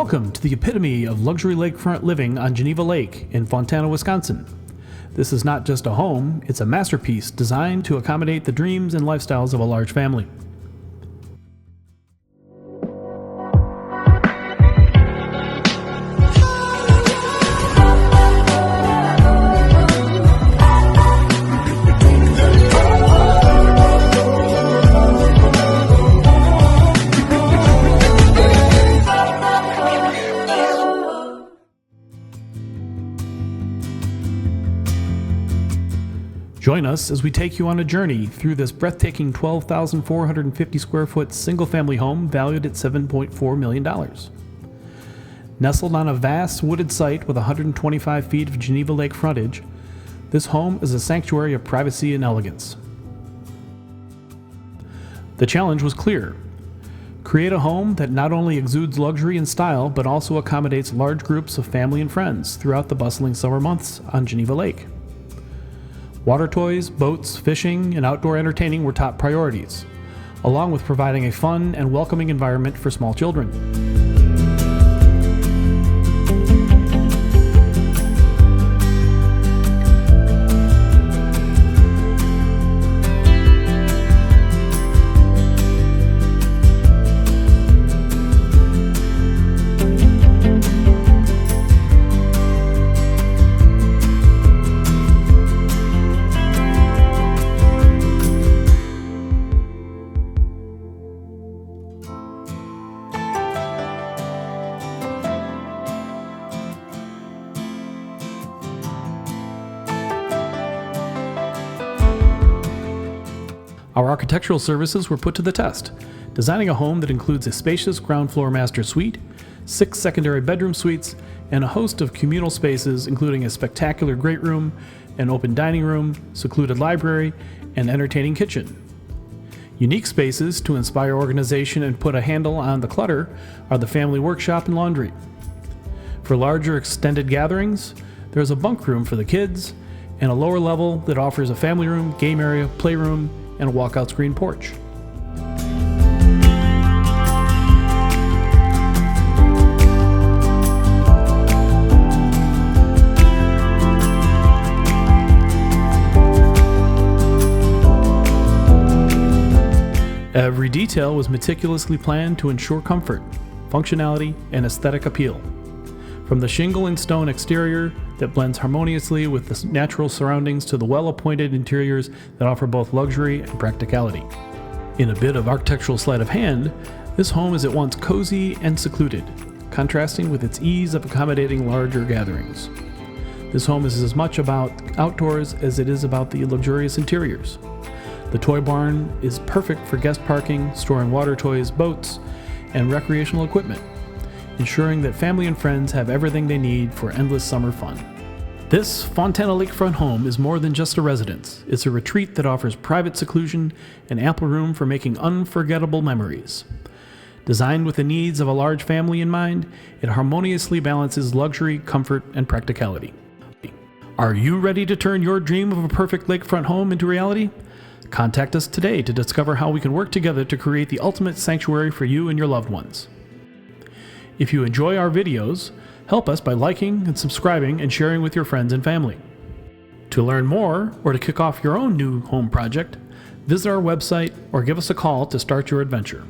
Welcome to the epitome of luxury lakefront living on Geneva Lake in Fontana, Wisconsin. This is not just a home, it's a masterpiece designed to accommodate the dreams and lifestyles of a large family. Join us as we take you on a journey through this breathtaking 12,450 square foot single-family home valued at $7.4 million. Nestled on a vast wooded site with 125 feet of Geneva Lake frontage, this home is a sanctuary of privacy and elegance. The challenge was clear. Create a home that not only exudes luxury and style, but also accommodates large groups of family and friends throughout the bustling summer months on Geneva Lake. Water toys, boats, fishing, and outdoor entertaining were top priorities, along with providing a fun and welcoming environment for small children. Our architectural services were put to the test, designing a home that includes a spacious ground-floor master suite, 6 secondary bedroom suites, and a host of communal spaces including a spectacular great room, an open dining room, secluded library, and entertaining kitchen. Unique spaces to inspire organization and put a handle on the clutter are the family workshop and laundry. For larger extended gatherings, there's a bunk room for the kids, and a lower level that offers a family room, game area, playroom, and a walkout screen porch. Every detail was meticulously planned to ensure comfort, functionality, and aesthetic appeal. From the shingle and stone exterior that blends harmoniously with the natural surroundings to the well-appointed interiors that offer both luxury and practicality. In a bit of architectural sleight of hand, this home is at once cozy and secluded, contrasting with its ease of accommodating larger gatherings. This home is as much about outdoors as it is about the luxurious interiors. The toy barn is perfect for guest parking, storing water toys, boats, and recreational equipment, ensuring that family and friends have everything they need for endless summer fun. This Fontana Lakefront home is more than just a residence. It's a retreat that offers private seclusion and ample room for making unforgettable memories. Designed with the needs of a large family in mind, it harmoniously balances luxury, comfort, and practicality. Are you ready to turn your dream of a perfect lakefront home into reality? Contact us today to discover how we can work together to create the ultimate sanctuary for you and your loved ones. If you enjoy our videos, help us by liking and subscribing and sharing with your friends and family. To learn more or to kick off your own new home project, visit our website or give us a call to start your adventure.